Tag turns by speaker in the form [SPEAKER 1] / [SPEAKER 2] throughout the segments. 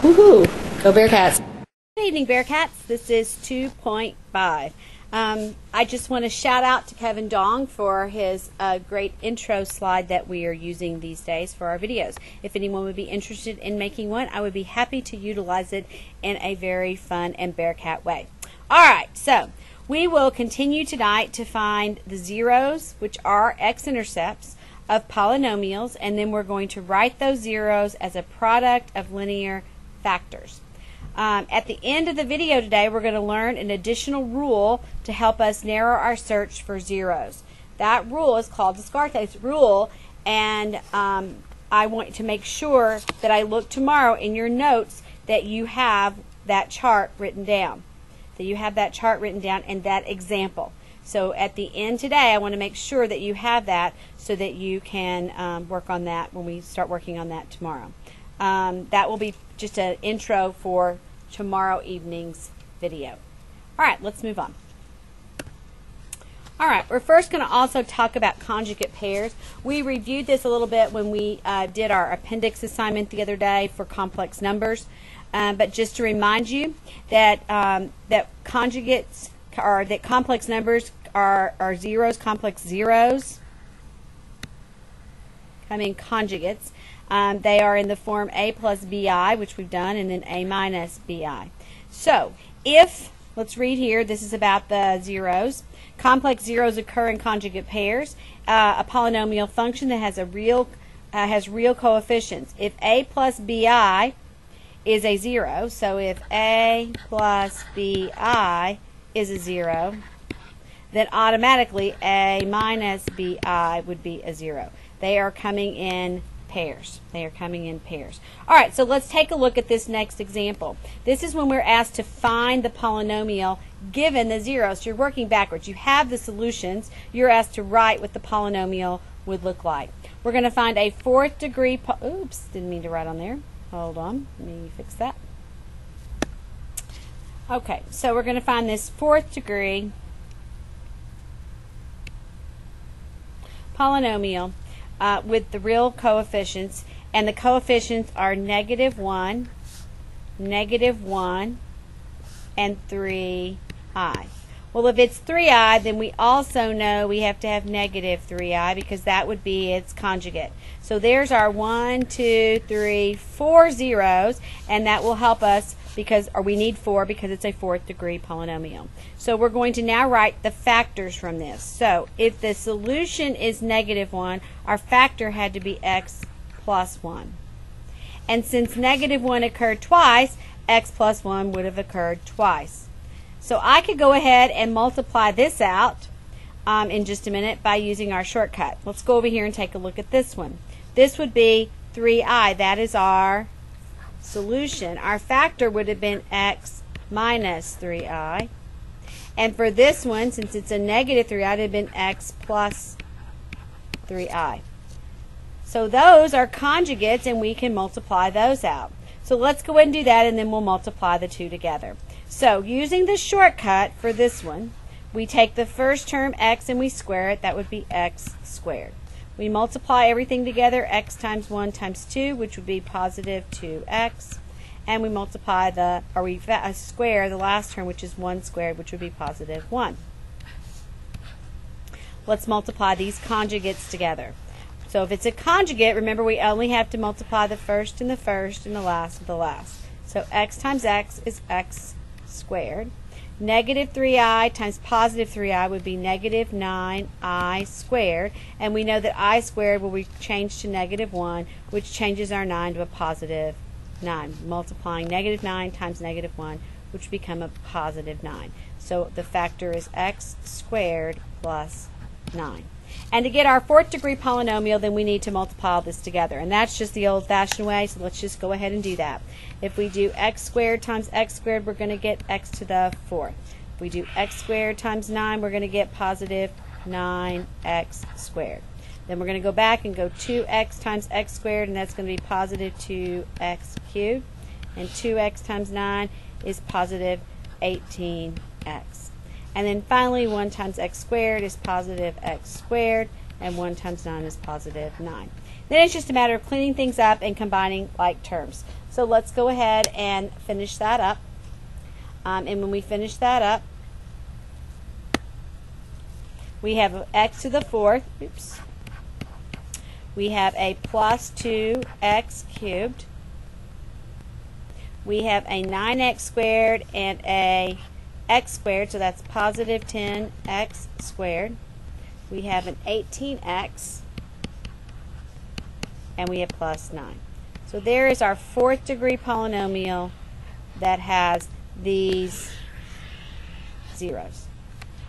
[SPEAKER 1] Woohoo! Go Bearcats!
[SPEAKER 2] Good evening, Bearcats. This is 2.5. I just want to shout out to Kevin Dong for his great intro slide that we are using these days for our videos. If anyone would be interested in making one, I would be happy to utilize it in a very fun and Bearcat way. Alright, so we will continue tonight to find the zeros, which are x-intercepts of polynomials, and then we're going to write those zeros as a product of linear factors. At the end of the video today, we're going to learn an additional rule to help us narrow our search for zeros. That rule is called Descartes' rule, and I want to make sure that I look tomorrow in your notes that you have that chart written down. And that example. So at the end today, I want to make sure that you have that so that you can work on that when we start working on that tomorrow. That will be just an intro for tomorrow evening's video. Alright, let's move on. Alright, we're first going to also talk about conjugate pairs. We reviewed this a little bit when we did our appendix assignment the other day for complex numbers. But just to remind you that conjugates are that complex numbers are zeros, complex zeros come in conjugates. They are in the form a plus bi, which we've done, and then a minus bi. So if, let's read here, this is about the zeros. Complex zeros occur in conjugate pairs. A polynomial function that has real coefficients. If a plus bi is a 0, so if a plus bi is a 0, then automatically a minus bi would be a 0. They are coming in pairs. Alright, so let's take a look at this next example. This is when we're asked to find the polynomial given the zeros. So you're working backwards. You have the solutions. You're asked to write what the polynomial would look like. We're going to find a fourth degree oops, didn't mean to write on there. Hold on, let me fix that. Okay, so we're going to find this fourth degree polynomial with the real coefficients, and the coefficients are -1, -1, and 3i. Well, if it's 3i, then we also know we have to have -3i because that would be its conjugate. So there's our 1, 2, 3, 4 zeros, and that will help us because, or we need 4 because it's a fourth degree polynomial. So we're going to now write the factors from this. So if the solution is -1, our factor had to be x plus 1. And since -1 occurred twice, x plus 1 would have occurred twice. So I could go ahead and multiply this out in just a minute by using our shortcut. Let's go over here and take a look at this one. This would be 3i. That is our solution. Our factor would have been x minus 3i. And for this one, since it's a -3i, it would have been x plus 3i. So those are conjugates, and we can multiply those out. So let's go ahead and do that, and then we'll multiply the two together. So using the shortcut for this one, we take the first term x and we square it. That would be x squared. We multiply everything together, x times 1 times 2, which would be positive 2x. And we multiply we square the last term, which is 1 squared, which would be positive 1. Let's multiply these conjugates together. So if it's a conjugate, remember we only have to multiply the first and the first and the last with the last. So x times x is x squared. -3i times positive 3i would be -9i squared. And we know that I squared will be changed to -1, which changes our 9 to a positive 9. Multiplying -9 times -1, which become a positive 9. So the factor is x squared plus 9. And to get our fourth degree polynomial, then we need to multiply all this together. And that's just the old-fashioned way, so let's just go ahead and do that. If we do x squared times x squared, we're going to get x to the fourth. If we do x squared times 9, we're going to get positive 9x squared. Then we're going to go back and go 2x times x squared, and that's going to be positive 2x cubed. And 2x times 9 is positive 18x. And then finally, 1 times x squared is positive x squared, and 1 times 9 is positive 9. Then it's just a matter of cleaning things up and combining like terms. So let's go ahead and finish that up. And when we finish that up, we have x to the fourth. Oops. We have a plus 2x cubed. We have a 9x squared and a x squared, so that's positive 10x squared. We have an 18x, and we have plus 9. So there is our fourth degree polynomial that has these zeros.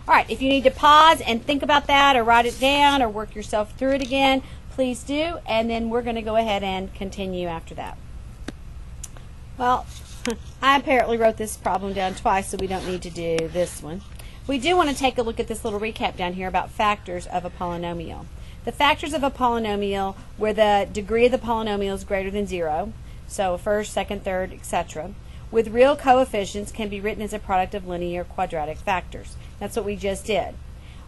[SPEAKER 2] All right, if you need to pause and think about that or write it down or work yourself through it again, please do, and then we're going to go ahead and continue after that. Well, I apparently wrote this problem down twice, so we don't need to do this one. We do want to take a look at this little recap down here about factors of a polynomial. The factors of a polynomial where the degree of the polynomial is greater than 0, so first, second, third, etc., with real coefficients can be written as a product of linear quadratic factors. That's what we just did.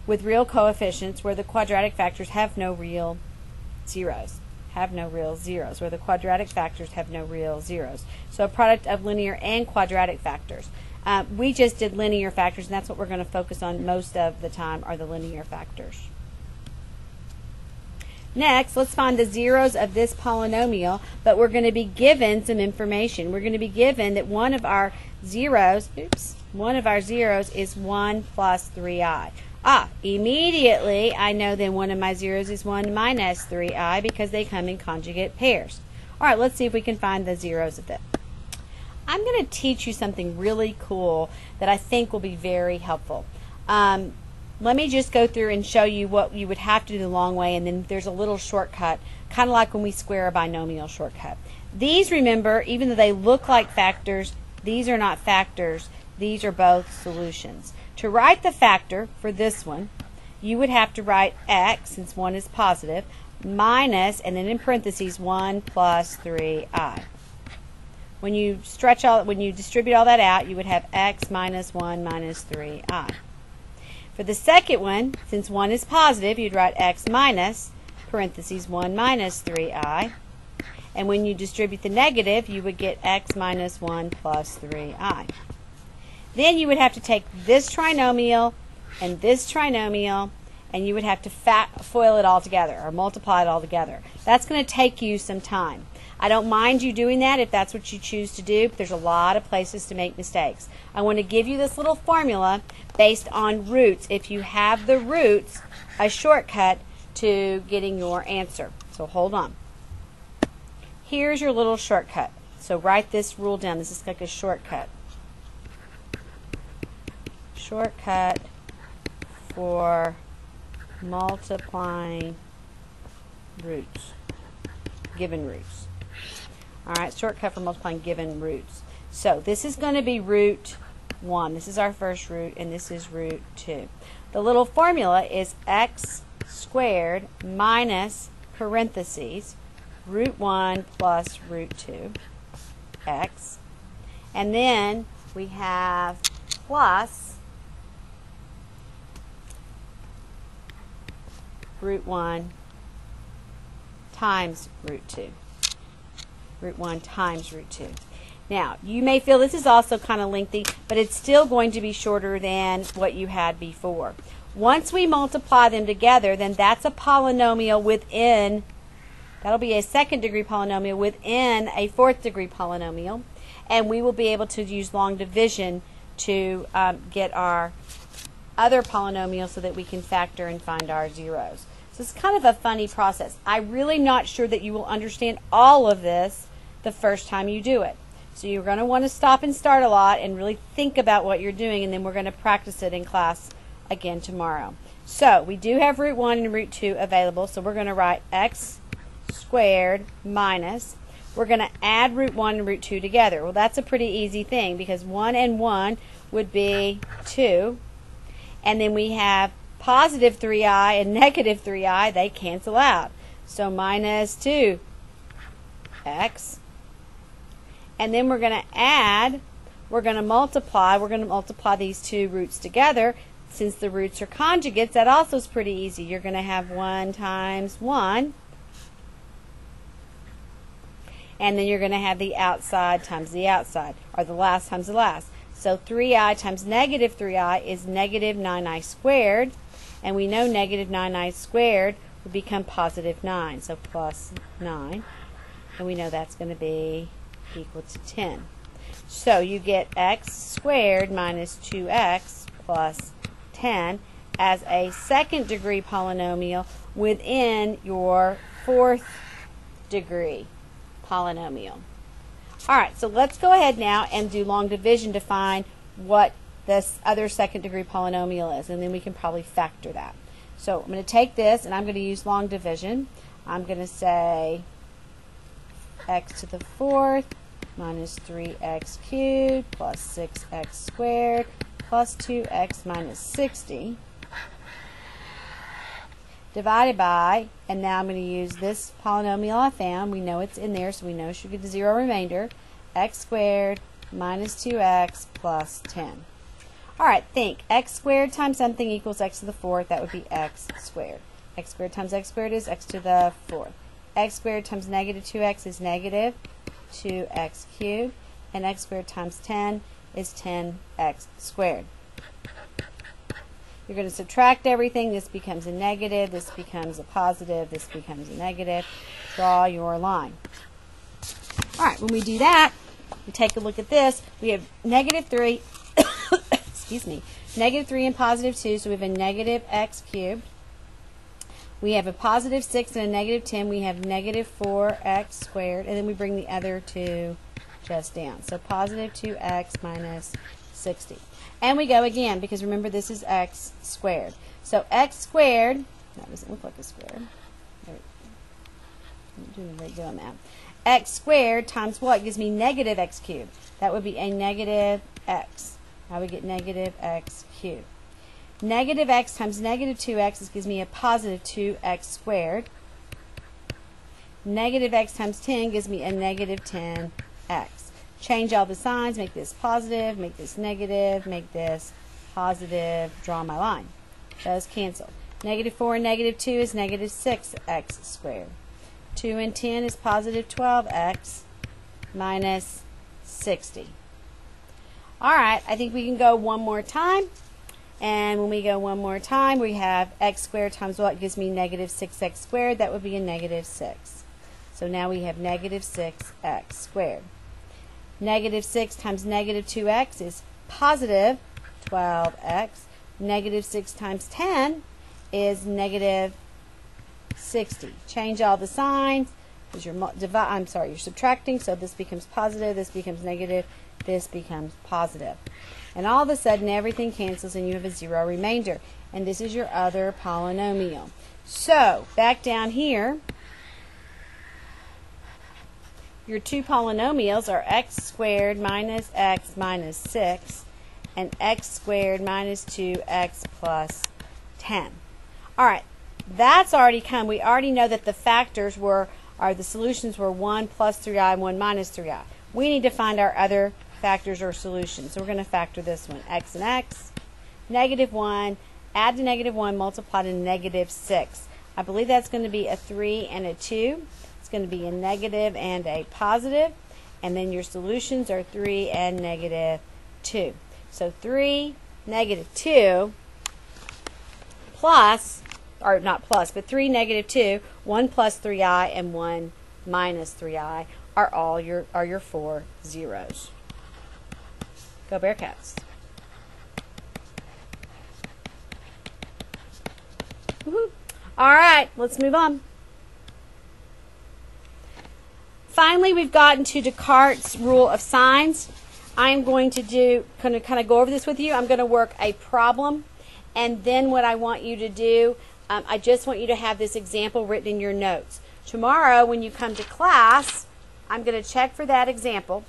[SPEAKER 2] With real coefficients where the quadratic factors have no real zeros. Where the quadratic factors have no real zeros. So a product of linear and quadratic factors. We just did linear factors, and that's what we're going to focus on most of the time are the linear factors. Next, let's find the zeros of this polynomial, but we're going to be given some information. We're going to be given that one of our zeros is 1 plus 3i. Immediately I know then one of my zeros is 1 minus 3i because they come in conjugate pairs. All right, let's see if we can find the zeros of it. I'm going to teach you something really cool that I think will be very helpful. Let me just go through and show you what you would have to do the long way, and then there's a little shortcut, kind of like when we square a binomial shortcut. These, remember, even though they look like factors, these are not factors. These are both solutions. To write the factor for this one, you would have to write x, since 1 is positive, minus, and then in parentheses, 1 plus 3i. When you distribute all that out, you would have x minus 1 minus 3i. For the second one, since 1 is positive, you'd write x minus, parentheses, 1 minus 3i. And when you distribute the negative, you would get x minus 1 plus 3i. Then you would have to take this trinomial and this trinomial, and you would have to FOIL it all together, or multiply it all together. That's going to take you some time. I don't mind you doing that if that's what you choose to do, but there's a lot of places to make mistakes. I want to give you this little formula based on roots. If you have the roots, a shortcut to getting your answer. So hold on. Here's your little shortcut. So write this rule down. This is like a shortcut. Shortcut for multiplying roots, given roots. All right, shortcut for multiplying given roots. So this is going to be root 1. This is our first root, and this is root 2. The little formula is x squared minus parentheses root 1 plus root 2 x. And then we have plus root 1 times root 2. Root 1 times root 2. Now, you may feel this is also kind of lengthy, but it's still going to be shorter than what you had before. Once we multiply them together, then that's a polynomial within, that'll be a second degree polynomial within a fourth degree polynomial, and we will be able to use long division to get our other polynomial so that we can factor and find our zeros. So it's kind of a funny process. I'm really not sure that you will understand all of this the first time you do it. So you're going to want to stop and start a lot and really think about what you're doing, and then we're going to practice it in class again tomorrow. So we do have root 1 and root 2 available, so we're going to write x squared minus, we're going to add root 1 and root 2 together. Well, that's a pretty easy thing because 1 and 1 would be 2, and then we have positive 3i and negative 3i, they cancel out. So minus 2x. And then we're going to add, we're going to multiply these two roots together. Since the roots are conjugates, that also is pretty easy. You're going to have 1 times 1 And then you're going to have the outside times the outside, or the last times the last. So 3i times negative 3i is negative 9i squared. And we know negative 9i squared would become positive 9. So plus 9. And we know that's going to be equal to 10. So you get x squared minus 2x plus 10 as a second degree polynomial within your fourth degree polynomial. Alright, so let's go ahead now and do long division to find what this other second degree polynomial is, and then we can probably factor that. So I'm going to take this and I'm going to use long division. I'm going to say x to the fourth minus 3x cubed plus 6x squared plus 2x minus 60 divided by, and now I'm going to use this polynomial I found. We know it's in there, so we know it should get the zero remainder. X squared minus 2x plus 10. Alright, think. X squared times something equals x to the fourth. That would be x squared. X squared times x squared is x to the fourth. X squared times negative 2x is negative 2x cubed. And x squared times 10 is 10x squared. You're going to subtract everything. This becomes a negative. This becomes a positive. This becomes a negative. Draw your line. Alright, when we do that, we take a look at this. We have negative 3, excuse me, negative 3 and positive 2, so we have a negative x cubed. We have a positive 6 and a negative 10. We have negative 4x squared, and then we bring the other two just down. So positive 2x minus 60. And we go again, because remember this is x squared. So x squared, that doesn't look like a square. I'm doing a great deal on that. X squared times what gives me negative x cubed? That would be a negative x. I would get negative x cubed. Negative x times negative 2x gives me a positive 2x squared. Negative x times 10 gives me a negative 10x. Change all the signs, make this positive, make this negative, make this positive, draw my line. Those cancel. Negative 4 and negative 2 is negative 6x squared. 2 and 10 is positive 12x minus 60. Alright, I think we can go one more time. And when we go one more time, we have x squared times what gives me negative 6x squared. That would be a negative 6. So now we have negative 6x squared. Negative 6 times negative 2x is positive 12x. Negative 6 times 10 is negative 60. Change all the signs because you're subtracting, so this becomes positive, this becomes negative, this becomes positive. And all of a sudden everything cancels and you have a zero remainder. And this is your other polynomial. So back down here, your two polynomials are x squared minus x minus 6 and x squared minus 2x plus 10. Alright, that's already come. We already know that the factors were, or the solutions were 1 plus 3i and 1 minus 3i. We need to find our other factors or solutions. So we're going to factor this one. X and x, negative 1, add to negative 1, multiply to negative 6. I believe that's going to be a 3 and a 2. It's going to be a negative and a positive, and then your solutions are 3 and negative 2. So 3, negative 2, plus, or not plus, but 3, negative 2, 1 plus 3i, and 1 minus 3i are all your four zeros. Go Bearcats. Woohoo. All right, let's move on. Finally, we've gotten to Descartes' rule of signs. I am going to kind of go over this with you. I'm going to work a problem, and then what I want you to do, I just want you to have this example written in your notes. Tomorrow, when you come to class, I'm going to check for that example,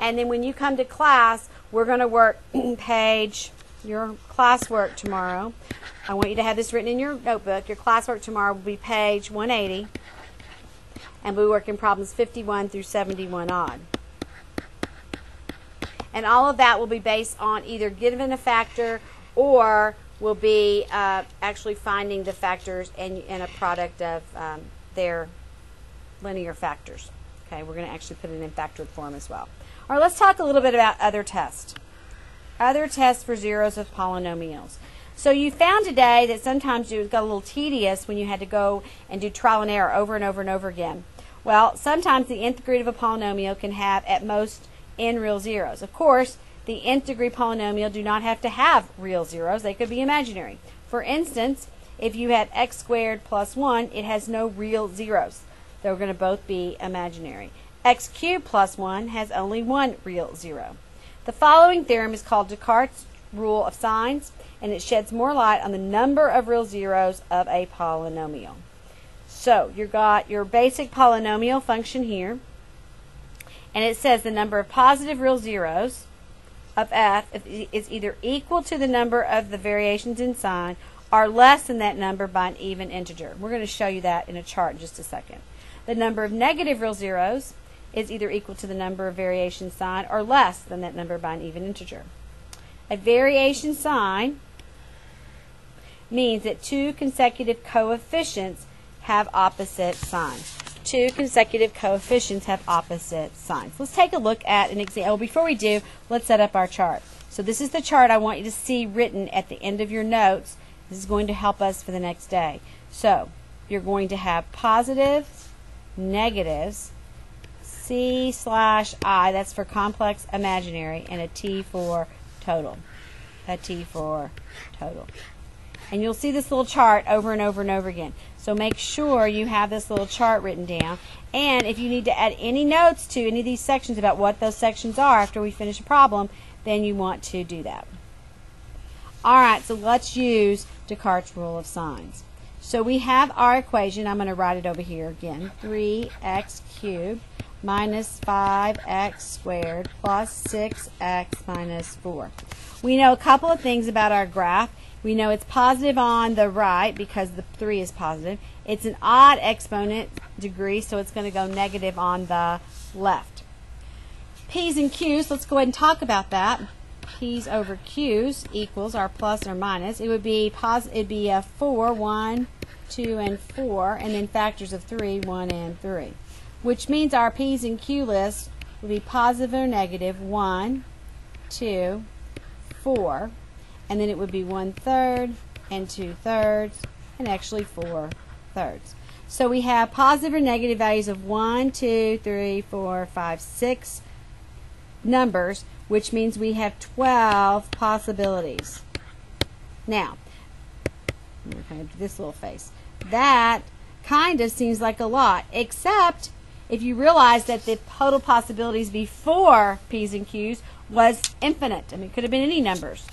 [SPEAKER 2] and then when you come to class, we're going to work page, your classwork tomorrow. I want you to have this written in your notebook. Your classwork tomorrow will be page 180. And we'll be working problems 51 through 71 odd. And all of that will be based on either given a factor or will be actually finding the factors and a product of their linear factors. Okay, we're going to actually put it in factored form as well. All right, let's talk a little bit about other tests. Other tests for zeros of polynomials. So you found today that sometimes it got a little tedious when you had to go and do trial and error over and over and over again. Well, sometimes the nth degree of a polynomial can have at most n real zeros. Of course, the nth degree polynomial do not have to have real zeros. They could be imaginary. For instance, if you have x squared plus 1, it has no real zeros. They're going to both be imaginary. X cubed plus 1 has only one real zero. The following theorem is called Descartes' rule of signs, and it sheds more light on the number of real zeros of a polynomial. So you've got your basic polynomial function here, and it says the number of positive real zeros of f is either equal to the number of the variations in sign or less than that number by an even integer. We're going to show you that in a chart in just a second. The number of negative real zeros is either equal to the number of variation sign or less than that number by an even integer. A variation sign means that two consecutive coefficients have opposite signs. Two consecutive coefficients have opposite signs. Let's take a look at an example. Before we do, let's set up our chart. So this is the chart I want you to see written at the end of your notes. This is going to help us for the next day. So you're going to have positives, negatives, C/I, that's for complex imaginary, and a T for total. A T for total. And you'll see this little chart over and over and over again. So make sure you have this little chart written down. And if you need to add any notes to any of these sections about what those sections are after we finish a problem, then you want to do that. Alright, so let's use Descartes' rule of signs. So we have our equation. I'm going to write it over here again. 3x cubed minus 5x squared plus 6x minus 4. We know a couple of things about our graph. We know it's positive on the right because the 3 is positive. It's an odd exponent degree, so it's going to go negative on the left. P's and Q's, let's go ahead and talk about that. P's over Q's equals our plus or minus. It would be it'd be a 4, 1, 2, and 4, and then factors of 3, 1, and 3. Which means our P's and Q list would be positive or negative 1, 2, 4, and then it would be 1/3 and 2/3 and actually 4/3. So we have positive or negative values of 1, 2, 3, 4, 5, 6 numbers, which means we have 12 possibilities. Now, I'm going to do this little face. That kind of seems like a lot, except if you realize that the total possibilities before P's and Q's was infinite. I mean, it could have been any numbers,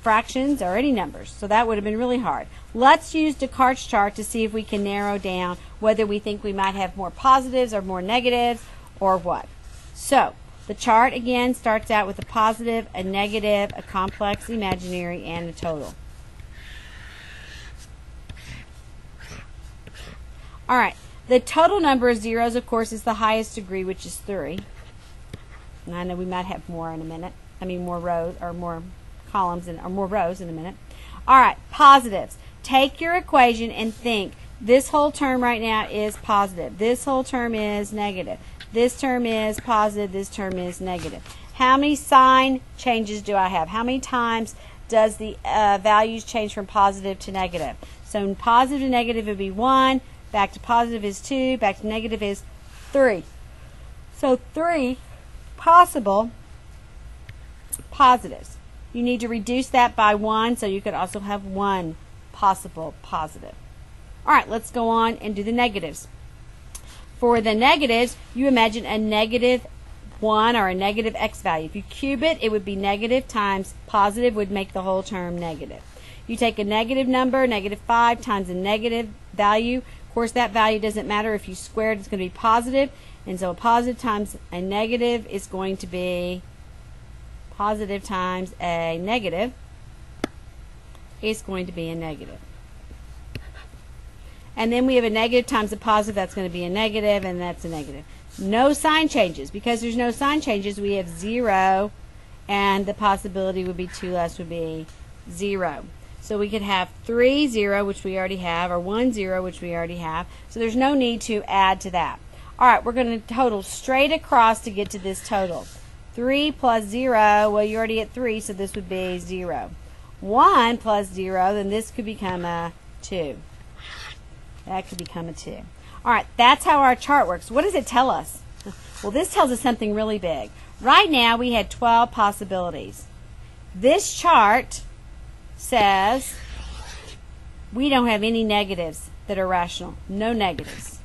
[SPEAKER 2] fractions, or any numbers. So that would have been really hard. Let's use Descartes' chart to see if we can narrow down whether we think we might have more positives or more negatives or what. So the chart again starts out with a positive, a negative, a complex imaginary, and a total. All right. The total number of zeros, of course, is the highest degree, which is 3. And I know we might have more in a minute. I mean, more rows or more columns or more rows in a minute. All right, positives. Take your equation and think. This whole term right now is positive. This whole term is negative. This term is positive. This term is negative. How many sign changes do I have? How many times does the values change from positive to negative? So in positive to negative would be 1. Back to positive is 2. Back to negative is 3. So 3 possible positives. You need to reduce that by 1, so you could also have 1 possible positive. All right, let's go on and do the negatives. For the negatives, you imagine a negative 1 or a negative x value. If you cube it, it would be negative times positive would make the whole term negative. You take a negative number, negative 5 times a negative value. Of course, that value doesn't matter. If you square it, it's going to be positive. And so a positive times a negative is going to be positive times a negative is going to be a negative. And then we have a negative times a positive. That's going to be a negative, and that's a negative. No sign changes. Because there's no sign changes, we have 0, and the possibility would be 2 less would be 0. So we could have 3, 0, which we already have, or 1, 0, which we already have. So there's no need to add to that. All right, we're going to total straight across to get to this total. 3 plus 0, well, you're already at 3, so this would be 0. 1 plus 0, then this could become a 2. That could become a 2. All right, that's how our chart works. What does it tell us? Well, this tells us something really big. Right now, we had 12 possibilities. This chart says we don't have any negatives that are rational. No negatives.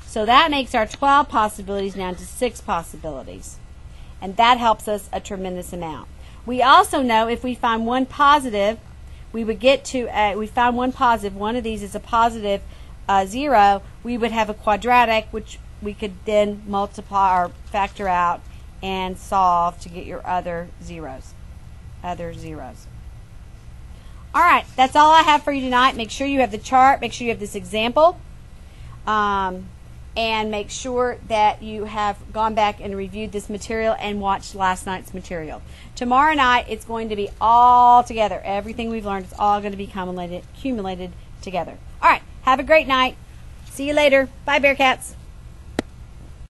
[SPEAKER 2] So that makes our 12 possibilities down to 6 possibilities. And that helps us a tremendous amount. We also know if we find one positive, we would get to, we found one positive, one of these is a positive 0, we would have a quadratic, which we could then multiply or factor out and solve to get your other zeros. All right, that's all I have for you tonight. Make sure you have the chart. Make sure you have this example. And make sure that you have gone back and reviewed this material and watched last night's material. Tomorrow night, it's going to be all together. Everything we've learned is all going to be accumulated together. All right, have a great night. See you later. Bye, Bearcats.